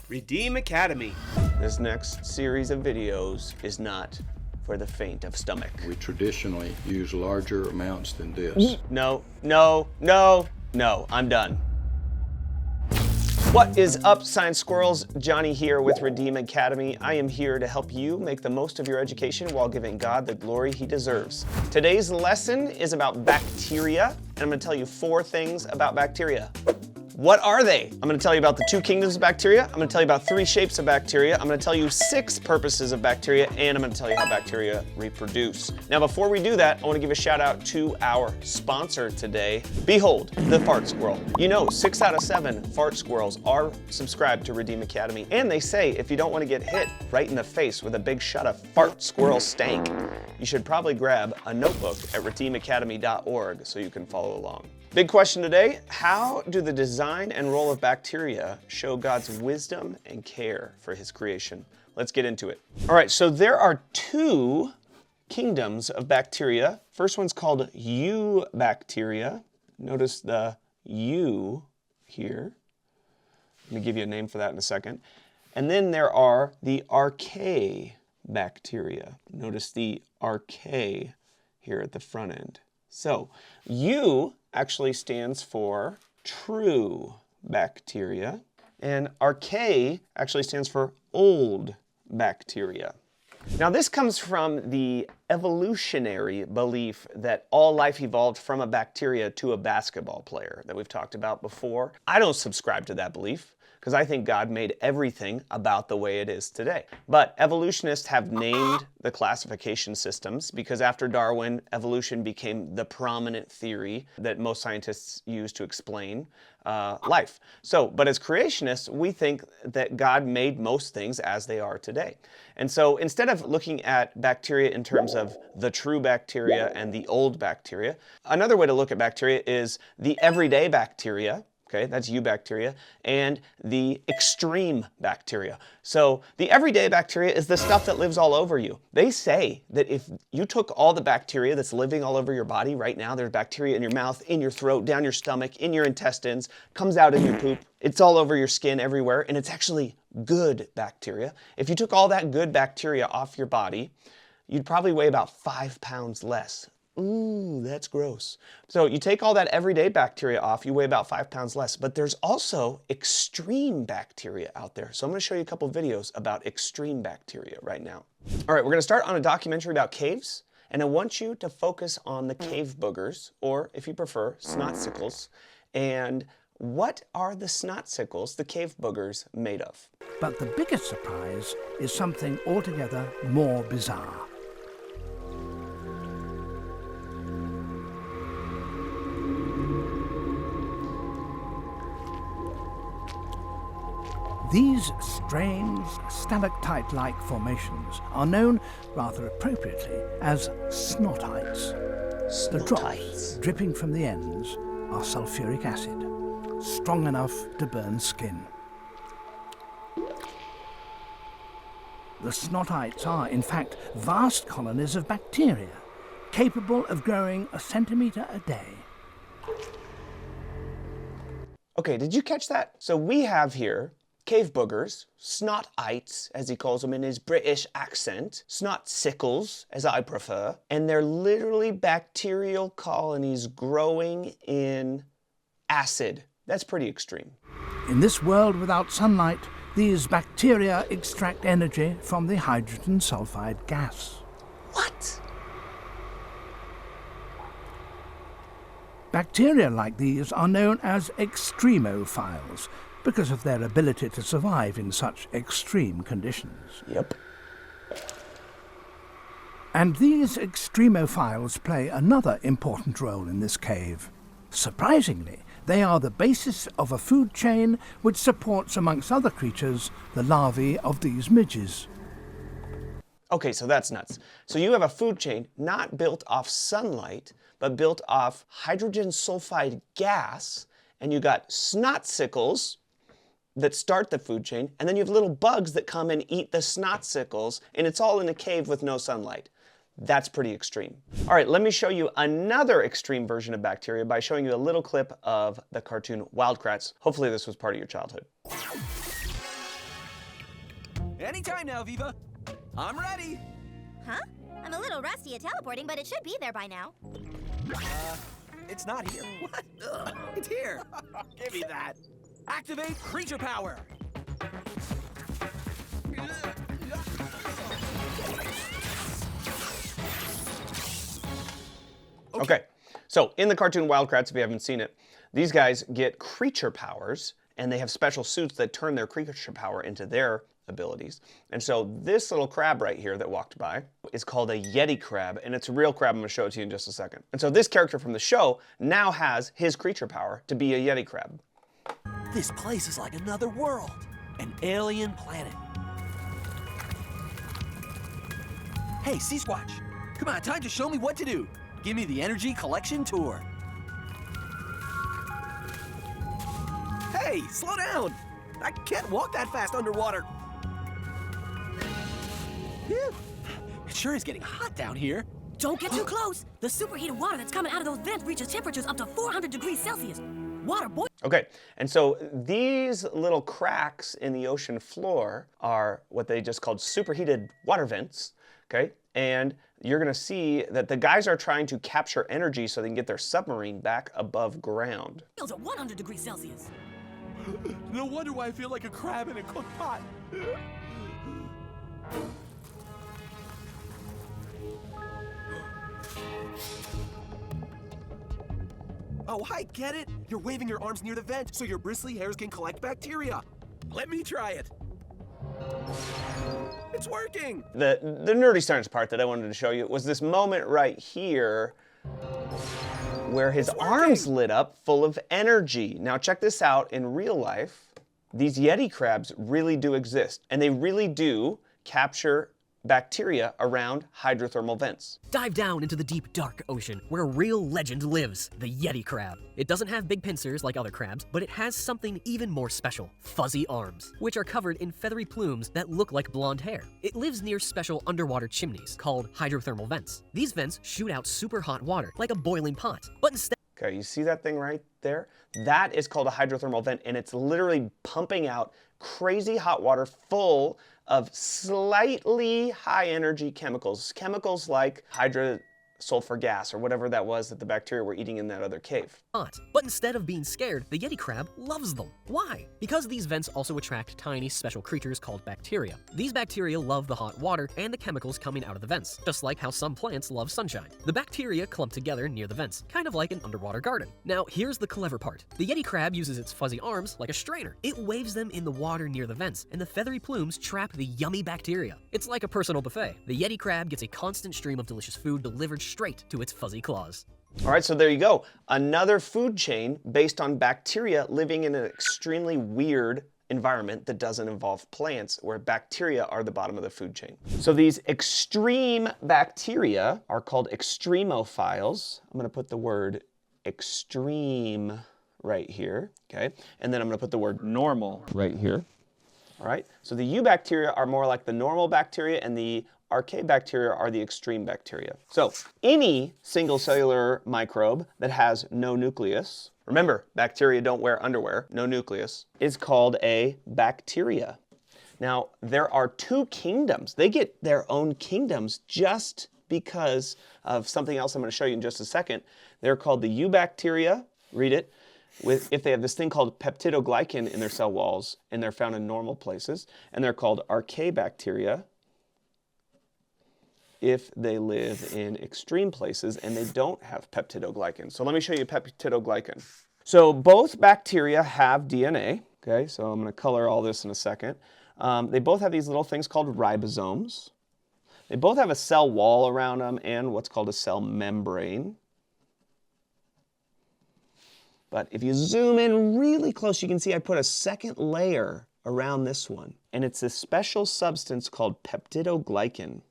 Redeem Academy. This next series of videos is not for the faint of stomach. We traditionally use larger amounts than this. No, I'm done. What is up, science squirrels? Johnny here with Redeem Academy. I am here to help you make the most of your education while giving God the glory he deserves. Today's lesson is about bacteria, and I'm going to tell you 4 things about bacteria. What are they? I'm going to tell you about the 2 kingdoms of bacteria. I'm going to tell you about 3 shapes of bacteria. I'm going to tell you 6 purposes of bacteria, and I'm going to tell you how bacteria reproduce. Now, before we do that, I want to give a shout out to our sponsor today. Behold, the fart squirrel. You know, 6 out of 7 fart squirrels are subscribed to Redeem Academy, and they say if you don't want to get hit right in the face with a big shot of fart squirrel stank, you should probably grab a notebook at redeemacademy.org so you can follow along. Big question today, how do the design and role of bacteria show God's wisdom and care for his creation? Let's get into it. All right, so there are 2 kingdoms of bacteria. First one's called Eubacteria. Notice the U here. Let me give you a name for that in a second. And then there are the Archaebacteria. Notice the archae here at the front end. So, U actually stands for true bacteria, and archae actually stands for old bacteria. Now, this comes from the evolutionary belief that all life evolved from a bacteria to a basketball player that we've talked about before. I don't subscribe to that belief, because I think God made everything about the way it is today. But evolutionists have named the classification systems because after Darwin, evolution became the prominent theory that most scientists use to explain life. But as creationists, we think that God made most things as they are today. And so instead of looking at bacteria in terms of the true bacteria and the old bacteria, another way to look at bacteria is the everyday bacteria. Okay, that's Eubacteria, and the extreme bacteria. So the everyday bacteria is the stuff that lives all over you. They say that if you took all the bacteria that's living all over your body right now, there's bacteria in your mouth, in your throat, down your stomach, in your intestines, comes out in your poop, it's all over your skin everywhere, and it's actually good bacteria. If you took all that good bacteria off your body, you'd probably weigh about 5 pounds less. Ooh, that's gross. So you take all that everyday bacteria off, you weigh about 5 pounds less. But there's also extreme bacteria out there. So I'm going to show you a couple videos about extreme bacteria right now. All right, we're going to start on a documentary about caves. And I want you to focus on the cave boogers, or if you prefer, snotsicles. And what are the snotsicles, the cave boogers, made of? But the biggest surprise is something altogether more bizarre. These strange stalactite-like formations are known, rather appropriately, as snotites. The drops dripping from the ends are sulfuric acid, strong enough to burn skin. The snotites are, in fact, vast colonies of bacteria, capable of growing a centimetre a day. Okay, did you catch that? So we have here cave boogers, snotites, as he calls them in his British accent, snotsicles, as I prefer, and they're literally bacterial colonies growing in acid. That's pretty extreme. In this world without sunlight, these bacteria extract energy from the hydrogen sulfide gas. What? Bacteria like these are known as extremophiles, because of their ability to survive in such extreme conditions. Yep. And these extremophiles play another important role in this cave. Surprisingly, they are the basis of a food chain which supports, amongst other creatures, the larvae of these midges. Okay, so that's nuts. So you have a food chain not built off sunlight, but built off hydrogen sulfide gas, and you got snotsicles that start the food chain, and then you have little bugs that come and eat the snotsicles, and it's all in a cave with no sunlight. That's pretty extreme. All right, let me show you another extreme version of bacteria by showing you a little clip of the cartoon Wildcrats. Hopefully this was part of your childhood. Anytime now, Viva. I'm ready. Huh? I'm a little rusty at teleporting, but it should be there by now. It's not here. What? Ugh, it's here. Give me that. Activate creature power. Okay, so in the cartoon Wildcrats, if you haven't seen it, these guys get creature powers, and they have special suits that turn their creature power into their abilities. And so this little crab right here that walked by is called a Yeti crab, and it's a real crab. I'm going to show it to you in just a second. And so this character from the show now has his creature power to be a Yeti crab. This place is like another world, an alien planet. Hey, Sea-Squatch, come on, time to show me what to do. Give me the energy collection tour. Hey, slow down. I can't walk that fast underwater. Phew. It sure is getting hot down here. Don't get too close. The superheated water that's coming out of those vents reaches temperatures up to 400 degrees Celsius. Water boils. Okay, and so these little cracks in the ocean floor are what they just called superheated water vents, okay? And you're gonna see that the guys are trying to capture energy so they can get their submarine back above ground. At 100 degrees Celsius. No wonder why I feel like a crab in a cooked pot. Oh, I get it. You're waving your arms near the vent so your bristly hairs can collect bacteria. Let me try it. It's working. The nerdy science part that I wanted to show you was this moment right here where his arms lit up full of energy. Now check this out. In real life, these Yeti crabs really do exist, and they really do capture bacteria around hydrothermal vents. Dive down into the deep, dark ocean where a real legend lives, the Yeti crab. It doesn't have big pincers like other crabs, but it has something even more special, fuzzy arms, which are covered in feathery plumes that look like blonde hair. It lives near special underwater chimneys called hydrothermal vents. These vents shoot out super hot water like a boiling pot, but instead... Okay, you see that thing right there? That is called a hydrothermal vent, and it's literally pumping out crazy hot water full of slightly high energy chemicals. Chemicals like sulfur gas or whatever that was that the bacteria were eating in that other cave. But instead of being scared, the Yeti crab loves them. Why? Because these vents also attract tiny special creatures called bacteria. These bacteria love the hot water and the chemicals coming out of the vents, just like how some plants love sunshine. The bacteria clump together near the vents, kind of like an underwater garden. Now, here's the clever part. The Yeti crab uses its fuzzy arms like a strainer. It waves them in the water near the vents, and the feathery plumes trap the yummy bacteria. It's like a personal buffet. The Yeti crab gets a constant stream of delicious food delivered straight to its fuzzy claws. All right, so there you go. Another food chain based on bacteria living in an extremely weird environment that doesn't involve plants, where bacteria are the bottom of the food chain. So these extreme bacteria are called extremophiles. I'm gonna put the word extreme right here, okay? And then I'm gonna put the word normal right here. All right, so the Eubacteria are more like the normal bacteria, and the Archaebacteria are the extreme bacteria. So any single cellular microbe that has no nucleus, remember, bacteria don't wear underwear, no nucleus, is called a bacteria. Now, there are two kingdoms. They get their own kingdoms just because of something else I'm going to show you in just a second. They're called the Eubacteria, read it, if they have this thing called peptidoglycan in their cell walls, and they're found in normal places, and they're called Archaebacteria if they live in extreme places and they don't have peptidoglycan. So let me show you peptidoglycan. So both bacteria have DNA, okay? So I'm gonna color all this in a second. They both have these little things called ribosomes. They both have a cell wall around them and what's called a cell membrane. But if you zoom in really close, you can see I put a second layer around this one. And it's this special substance called peptidoglycan.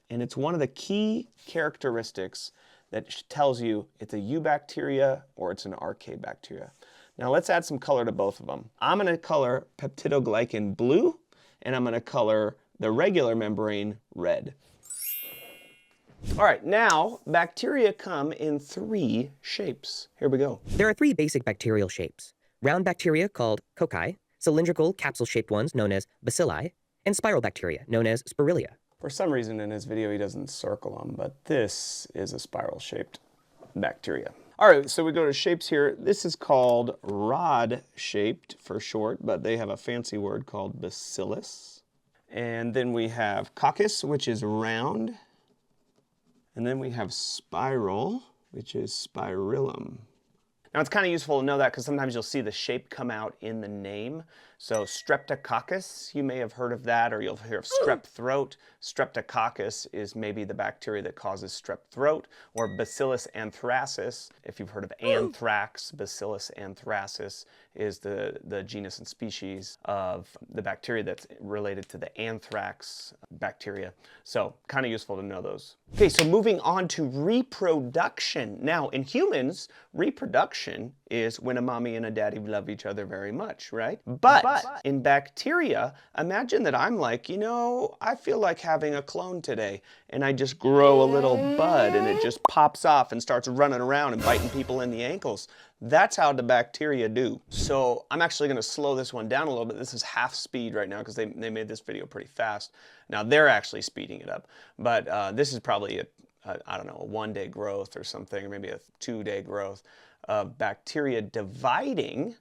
And it's one of the key characteristics that tells you it's a Eubacteria or it's an Archaebacteria. Now let's add some color to both of them. I'm gonna color peptidoglycan blue, and I'm gonna color the regular membrane red. All right, now bacteria come in 3 shapes. Here we go. There are 3 basic bacterial shapes. Round bacteria called cocci, cylindrical capsule-shaped ones known as bacilli, and spiral bacteria known as spirilia. For some reason in his video he doesn't circle them, but this is a spiral-shaped bacteria. All right, so we go to shapes here. This is called rod-shaped for short, but they have a fancy word called Bacillus. And then we have Coccus, which is round. And then we have spiral, which is Spirillum. Now it's kind of useful to know that because sometimes you'll see the shape come out in the name. So Streptococcus, you may have heard of that, or you'll hear of strep throat. Streptococcus is maybe the bacteria that causes strep throat, or Bacillus anthracis. If you've heard of anthrax, Bacillus anthracis is the genus and species of the bacteria that's related to the anthrax bacteria. So kind of useful to know those. Okay, so moving on to reproduction. Now in humans, reproduction is when a mommy and a daddy love each other very much, right? But in bacteria, imagine that I'm like, you know, I feel like having a clone today, and I just grow a little bud and it just pops off and starts running around and biting people in the ankles. That's how the bacteria do. So I'm actually gonna slow this one down a little bit. This is half speed right now because they made this video pretty fast. Now they're actually speeding it up, but this is probably I don't know, a 1-day growth or something, or maybe a 2-day growth of bacteria dividing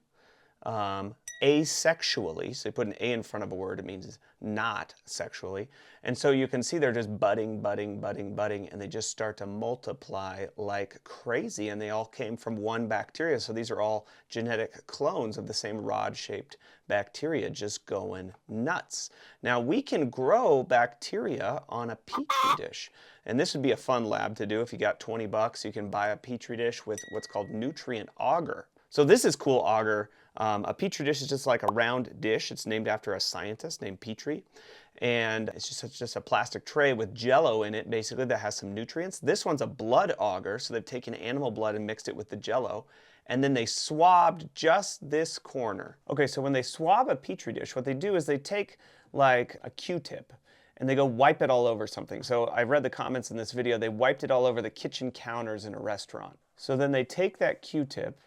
asexually. So you put an A in front of a word, it means not sexually. And so you can see they're just budding, and they just start to multiply like crazy, and they all came from one bacteria. So these are all genetic clones of the same rod-shaped bacteria just going nuts. Now we can grow bacteria on a petri dish. And this would be a fun lab to do. If you got 20 bucks, you can buy a petri dish with what's called nutrient agar. So this is cool agar. A petri dish is just like a round dish. It's named after a scientist named Petrie. And it's just a plastic tray with jello in it, basically, that has some nutrients. This one's a blood agar, so they've taken animal blood and mixed it with the jello. And then they swabbed just this corner. Okay, so when they swab a petri dish, what they do is they take like a Q-tip and they go wipe it all over something. So I read the comments in this video, they wiped it all over the kitchen counters in a restaurant. So then they take that Q-tip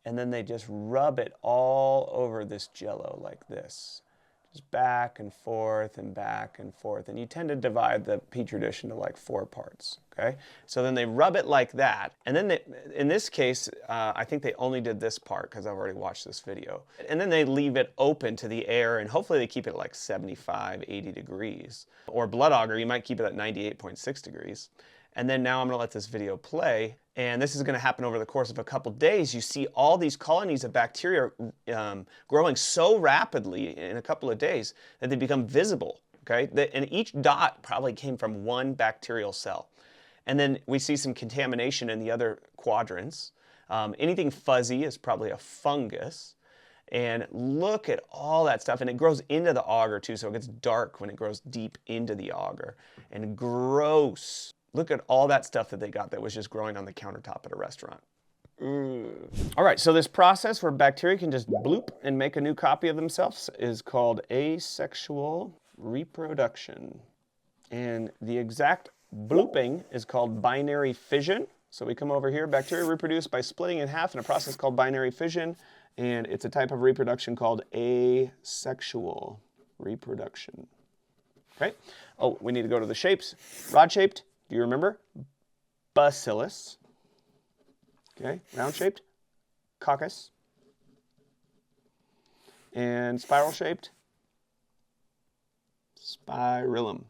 and then they just rub it all over this jello like this. Just back and forth and back and forth. And you tend to divide the petri dish into like 4 parts, okay? So then they rub it like that. And then in this case, I think they only did this part because I've already watched this video. And then they leave it open to the air, and hopefully they keep it at like 75, 80 degrees. Or blood agar, you might keep it at 98.6 degrees. And then now I'm gonna let this video play, and this is gonna happen over the course of a couple days. You see all these colonies of bacteria growing so rapidly in a couple of days that they become visible, okay? And each dot probably came from one bacterial cell. And then we see some contamination in the other quadrants. Anything fuzzy is probably a fungus. And look at all that stuff, and it grows into the agar too, so it gets dark when it grows deep into the agar. And gross. Look at all that stuff that they got that was just growing on the countertop at a restaurant. All right, so this process where bacteria can just bloop and make a new copy of themselves is called asexual reproduction. And the exact blooping is called binary fission. So we come over here, bacteria reproduce by splitting in half in a process called binary fission, and it's a type of reproduction called asexual reproduction. Okay, oh, we need to go to the shapes. Rod-shaped. Do you remember? Bacillus. Okay, round-shaped, Coccus. And spiral-shaped, Spirillum.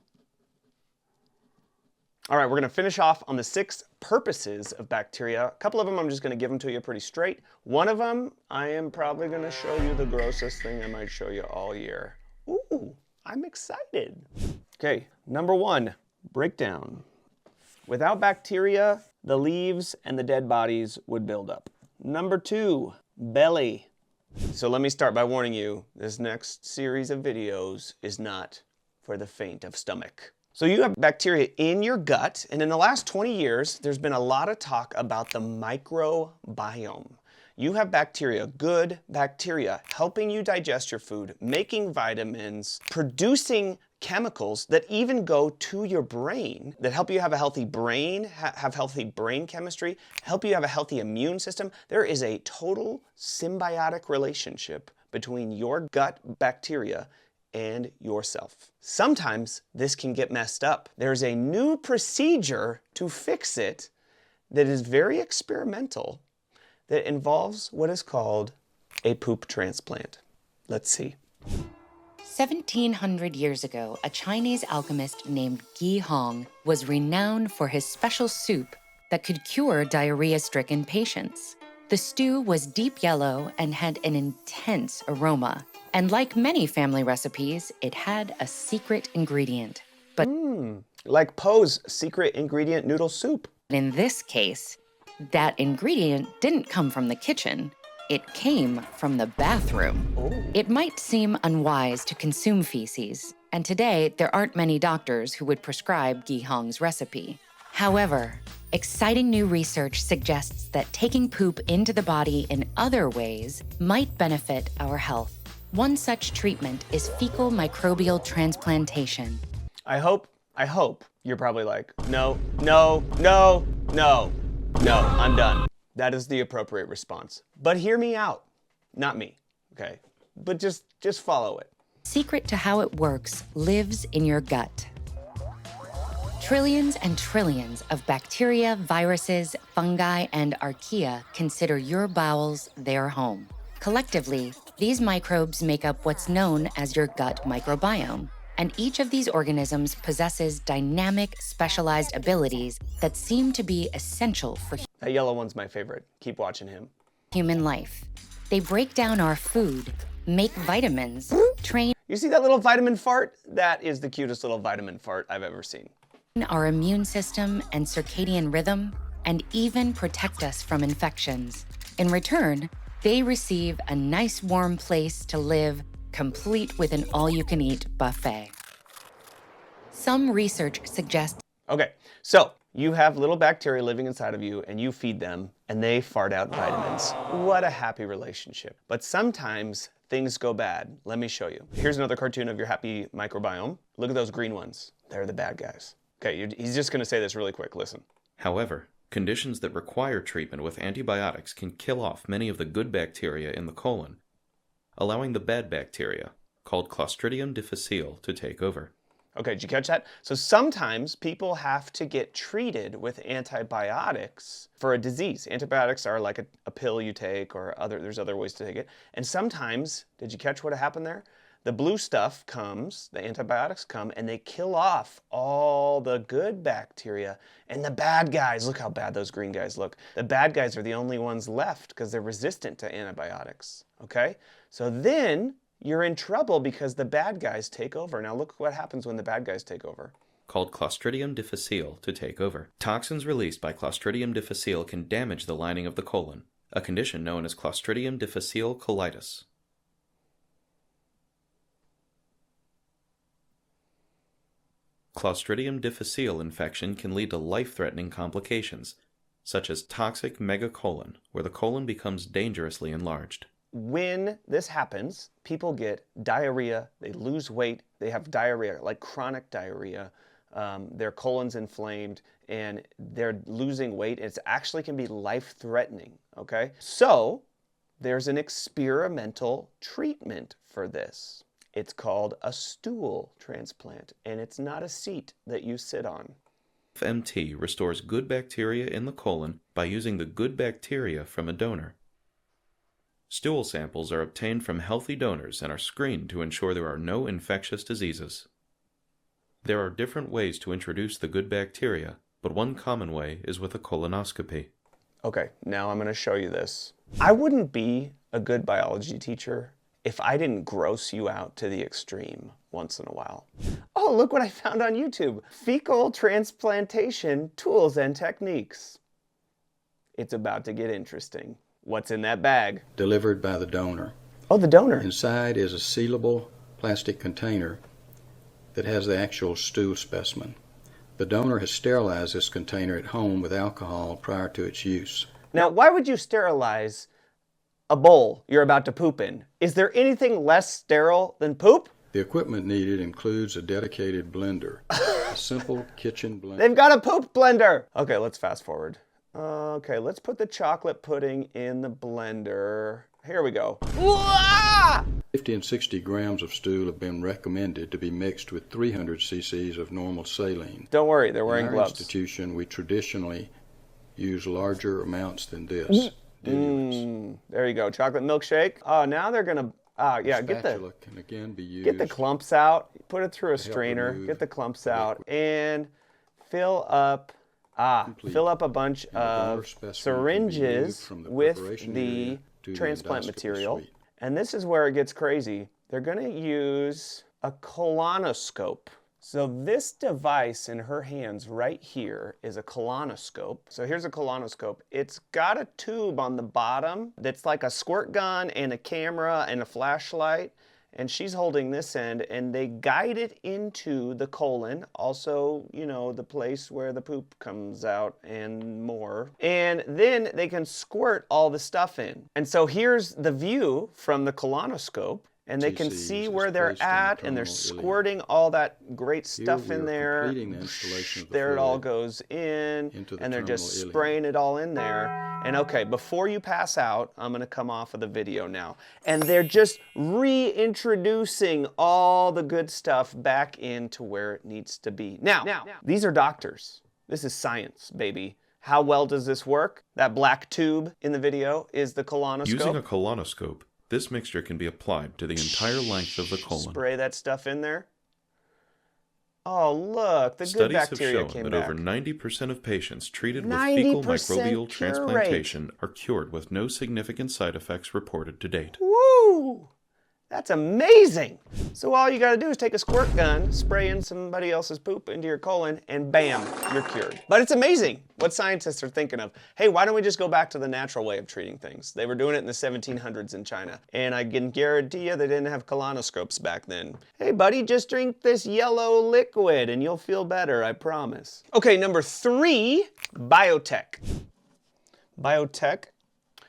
All right, we're gonna finish off on the 6 purposes of bacteria. A couple of them I'm just gonna give them to you pretty straight. One of them, I am probably gonna show you the grossest thing I might show you all year. Ooh, I'm excited. Okay, number 1, breakdown. Without bacteria, the leaves and the dead bodies would build up. Number 2, belly. So let me start by warning you, this next series of videos is not for the faint of stomach. So you have bacteria in your gut, and in the last 20 years, there's been a lot of talk about the microbiome. You have bacteria, good bacteria, helping you digest your food, making vitamins, producing chemicals that even go to your brain, that help you have a healthy brain, have healthy brain chemistry, help you have a healthy immune system. There is a total symbiotic relationship between your gut bacteria and yourself. Sometimes this can get messed up. There's a new procedure to fix it that is very experimental that involves what is called a poop transplant. Let's see. 1700 years ago, a Chinese alchemist named Gi Hong was renowned for his special soup that could cure diarrhea-stricken patients. The stew was deep yellow and had an intense aroma. And like many family recipes, it had a secret ingredient. But like Poe's secret ingredient noodle soup. in this case, that ingredient didn't come from the kitchen. It came from the bathroom. It might seem unwise to consume feces, and today there aren't many doctors who would prescribe Gi Hong's recipe. However, exciting new research suggests that taking poop into the body in other ways might benefit our health. One such treatment is fecal microbial transplantation. I hope you're probably like, no, I'm done. That is the appropriate response. But hear me out. Not me, okay? But just follow it. Secret to how it works lives in your gut. Trillions and trillions of bacteria, viruses, fungi, and archaea consider your bowels their home. Collectively, these microbes make up what's known as your gut microbiome. And each of these organisms possesses dynamic, specialized abilities that seem to be essential for That yellow one's my favorite. Keep watching him. human life. They break down our food, make vitamins, train You see that little vitamin fart? That is the cutest little vitamin fart I've ever seen. our immune system and circadian rhythm, and even protect us from infections. In return, they receive a nice warm place to live, complete with an all-you-can-eat buffet. Some research suggests Okay, so you have little bacteria living inside of you and you feed them and they fart out vitamins. What a happy relationship. But sometimes things go bad. Let me show you. Here's another cartoon of your happy microbiome. Look at those green ones. They're the bad guys. Okay, he's just gonna say this really quick, listen. However, conditions that require treatment with antibiotics can kill off many of the good bacteria in the colon, allowing the bad bacteria, called Clostridium difficile, to take over. Okay, did you catch that? So sometimes people have to get treated with antibiotics for a disease. Antibiotics are like a pill you take, or there's other ways to take it. And sometimes, did you catch what happened there? The blue stuff comes, the antibiotics come, and they kill off all the good bacteria. And the bad guys, look how bad those green guys look. The bad guys are the only ones left because they're resistant to antibiotics, okay? So then you're in trouble because the bad guys take over. Now look what happens when the bad guys take over. Called Clostridium difficile, to take over. Toxins released by Clostridium difficile can damage the lining of the colon, a condition known as Clostridium difficile colitis. Clostridium difficile infection can lead to life-threatening complications, such as toxic megacolon, where the colon becomes dangerously enlarged. When this happens, people get diarrhea, they lose weight, they have diarrhea, like chronic diarrhea, their colon's inflamed, and they're losing weight. It actually can be life-threatening, okay? So there's an experimental treatment for this. It's called a stool transplant, and it's not a seat that you sit on. FMT restores good bacteria in the colon by using the good bacteria from a donor. Stool samples are obtained from healthy donors and are screened to ensure there are no infectious diseases. There are different ways to introduce the good bacteria, but one common way is with a colonoscopy. Okay, now I'm going to show you this. I wouldn't be a good biology teacher if I didn't gross you out to the extreme once in a while. Oh, look what I found on YouTube. Fecal transplantation tools and techniques. It's about to get interesting. What's in that bag? Delivered by the donor. Oh, the donor. Inside is a sealable plastic container that has the actual stool specimen. The donor has sterilized this container at home with alcohol prior to its use. Now, why would you sterilize a bowl you're about to poop in? Is there anything less sterile than poop? The equipment needed includes a dedicated blender, a simple kitchen blender. They've got a poop blender. Okay, let's fast forward. Okay, let's put the chocolate pudding in the blender. Here we go. 50 and 60 grams of stool have been recommended to be mixed with 300 cc's of normal saline. Don't worry, they're wearing In our gloves. institution, we traditionally use larger amounts than this. There you go, chocolate milkshake. Oh, now they're gonna, yeah, get Can again be used. the clumps out, put it through a help strainer, remove get the clumps out, and fill up a bunch of syringes with the transplant material. And this is where it gets crazy. They're gonna use a colonoscope. So this device in her hands right here is a colonoscope. So here's a colonoscope. It's got a tube on the bottom that's like a squirt gun and a camera and a flashlight. And she's holding this end, and they guide it into the colon, also, you know, the place where the poop comes out and more. And then they can squirt all the stuff in. And so here's the view from the colonoscope, and they can see where they're at, and they're squirting all that great stuff in there. There it all goes in, and they're just spraying it all in there. And okay, before you pass out, I'm gonna come off of the video now. And they're just reintroducing all the good stuff back into where it needs to be. Now, these are doctors. This is science, baby. How well does this work? That black tube in the video is the colonoscope. Using a colonoscope, this mixture can be applied to the entire length of the colon. Spray that stuff in there. Oh, look, the good bacteria came back. Studies have shown that over 90% of patients treated with fecal microbial transplantation are cured with no significant side effects reported to date. Woo! That's amazing! So all you gotta do is take a squirt gun, spray in somebody else's poop into your colon, and bam, you're cured. But it's amazing what scientists are thinking of. Hey, why don't we just go back to the natural way of treating things? They were doing it in the 1700s in China. And I can guarantee you they didn't have colonoscopes back then. Hey buddy, just drink this yellow liquid and you'll feel better, I promise. Okay, number 3, biotech. Biotech.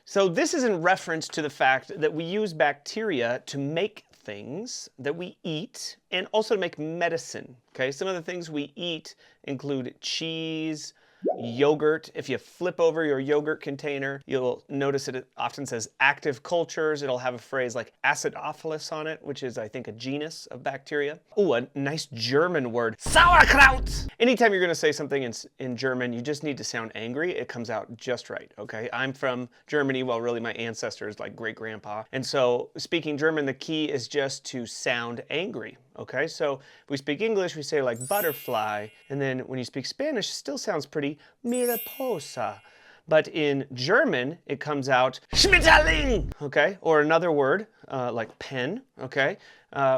So this is in reference to the fact that we use bacteria to make things that we eat and also to make medicine, okay? Some of the things we eat include cheese, yogurt. If you flip over your yogurt container, you'll notice it often says active cultures. It'll have a phrase like Acidophilus on it, which is, I think, a genus of bacteria. Oh, a nice German word, sauerkraut. Anytime you're gonna say something in German, you just need to sound angry. It comes out just right, okay? I'm from Germany, well, really my ancestors, like great-grandpa. And so speaking German, the key is just to sound angry. Okay, so if we speak English, we say like butterfly, and then when you speak Spanish, it still sounds pretty mariposa. But in German, it comes out Schmetterling, okay? Or another word, like pen, okay?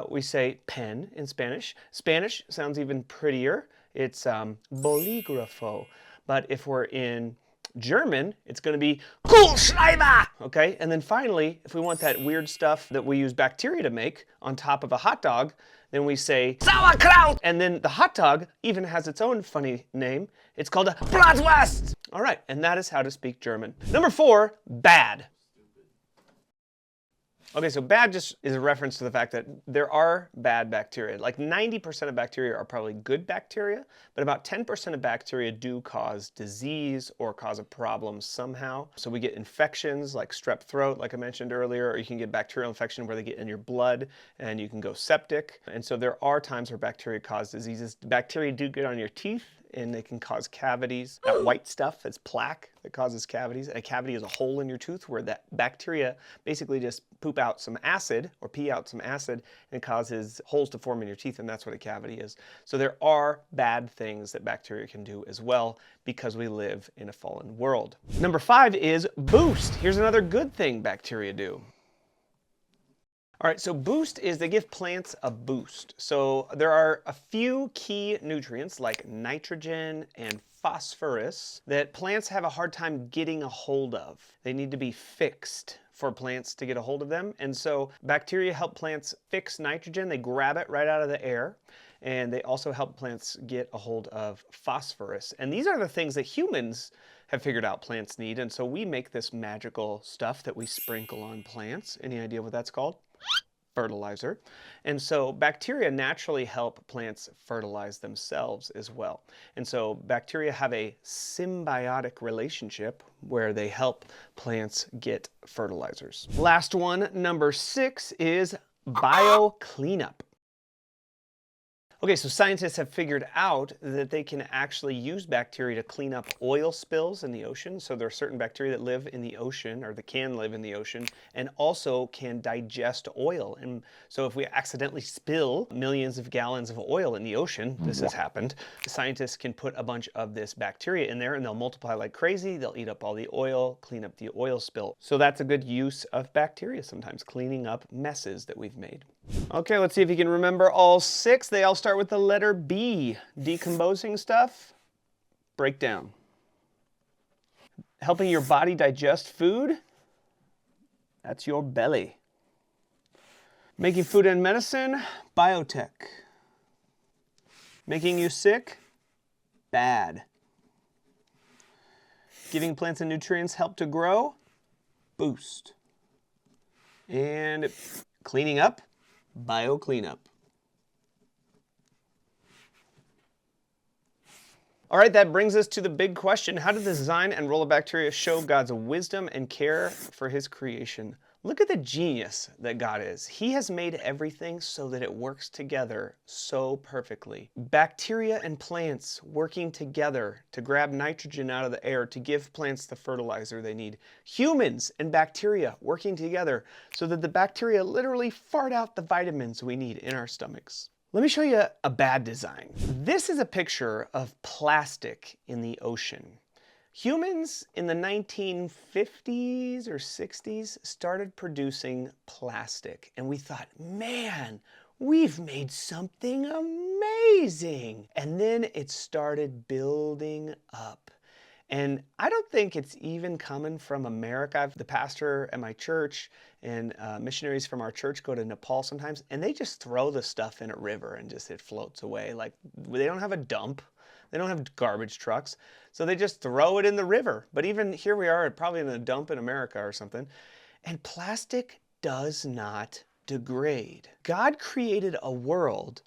We say pen in Spanish. Spanish sounds even prettier. It's bolígrafo. But if we're in German, it's going to be Kugelschreiber, okay? And then finally, if we want that weird stuff that we use bacteria to make on top of a hot dog, then we say Sauerkraut. And then the hot dog even has its own funny name. It's called a Bratwurst. All right, and that is how to speak German. Number 4, bad. Okay, so bad just is a reference to the fact that there are bad bacteria. Like 90% of bacteria are probably good bacteria, but about 10% of bacteria do cause disease or cause a problem somehow. So we get infections like strep throat, like I mentioned earlier, or you can get bacterial infection where they get in your blood and you can go septic. And so there are times where bacteria cause diseases. Bacteria do get on your teeth and they can cause cavities. That white stuff is plaque that causes cavities. And a cavity is a hole in your tooth where that bacteria basically just poop out some acid or pee out some acid and causes holes to form in your teeth, and that's what a cavity is. So there are bad things that bacteria can do as well because we live in a fallen world. Number 5 is boost. Here's another good thing bacteria do. All right, so boost is they give plants a boost. So there are a few key nutrients like nitrogen and phosphorus that plants have a hard time getting a hold of. They need to be fixed for plants to get a hold of them. And so bacteria help plants fix nitrogen. They grab it right out of the air. And they also help plants get a hold of phosphorus. And these are the things that humans have figured out plants need. And so we make this magical stuff that we sprinkle on plants. Any idea what that's called? fertilizer. And so bacteria naturally help plants fertilize themselves as well. And so bacteria have a symbiotic relationship where they help plants get fertilizers. Last one, number 6, is bio-cleanup. Okay, so scientists have figured out that they can actually use bacteria to clean up oil spills in the ocean. So there are certain bacteria that live in the ocean, or that can live in the ocean, and also can digest oil. And so if we accidentally spill millions of gallons of oil in the ocean, this has happened, scientists can put a bunch of this bacteria in there and they'll multiply like crazy. They'll eat up all the oil, clean up the oil spill. So that's a good use of bacteria sometimes, cleaning up messes that we've made. Okay, let's see if you can remember all 6. They all start with the letter B. Decomposing stuff, breakdown. Helping your body digest food, that's your belly. Making food and medicine, biotech. Making you sick, bad. Giving plants and nutrients help to grow, boost. And cleaning up, bio-cleanup. All right, that brings us to the big question. How did the design and role of bacteria show God's wisdom and care for his creation? Look at the genius that God is. He has made everything so that it works together so perfectly. Bacteria and plants working together to grab nitrogen out of the air to give plants the fertilizer they need. Humans and bacteria working together so that the bacteria literally fart out the vitamins we need in our stomachs. Let me show you a bad design. This is a picture of plastic in the ocean. Humans in the 1950s or 60s started producing plastic, and we thought, man, we've made something amazing. And then it started building up. And I don't think it's even coming from America. The pastor at my church and missionaries from our church go to Nepal sometimes, and they just throw the stuff in a river and just it floats away. Like, they don't have a dump. They don't have garbage trucks, so they just throw it in the river. But even here we are, probably in a dump in America or something. And plastic does not degrade. God created a world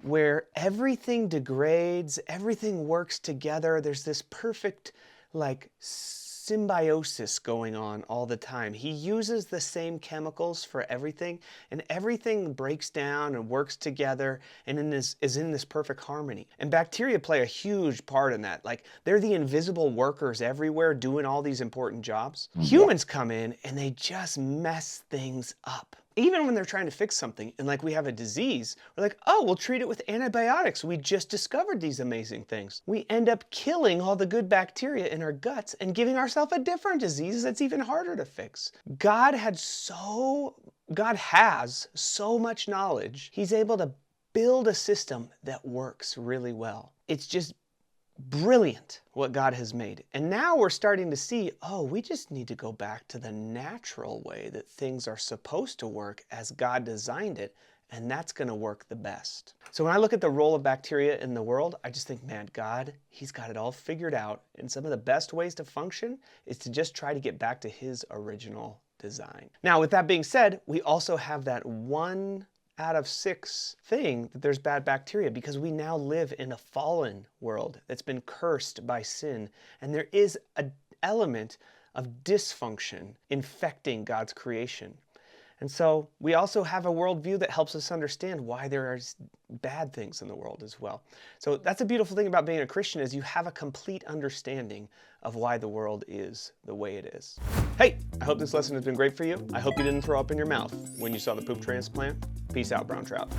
where everything degrades, everything works together. There's this perfect, like, symbiosis going on all the time. He uses the same chemicals for everything, and everything breaks down and works together and is in this perfect harmony. And bacteria play a huge part in that. Like, they're the invisible workers everywhere doing all these important jobs. Humans come in and they just mess things up. Even when they're trying to fix something, and like we have a disease, we're like, oh, we'll treat it with antibiotics. We just discovered these amazing things. We end up killing all the good bacteria in our guts and giving ourselves a different disease that's even harder to fix. God has so much knowledge. He's able to build a system that works really well. It's just brilliant what God has made. And now we're starting to see, oh, we just need to go back to the natural way that things are supposed to work as God designed it, and that's going to work the best. So when I look at the role of bacteria in the world, I just think, man, God, he's got it all figured out, and some of the best ways to function is to just try to get back to his original design. Now, with that being said, we also have that 1 out of 6 thing that there's bad bacteria, because we now live in a fallen world that's been cursed by sin, and there is an element of dysfunction infecting God's creation. And so we also have a worldview that helps us understand why there are bad things in the world as well. So that's a beautiful thing about being a Christian, is you have a complete understanding of why the world is the way it is. Hey, I hope this lesson has been great for you. I hope you didn't throw up in your mouth when you saw the poop transplant. Peace out, brown trout.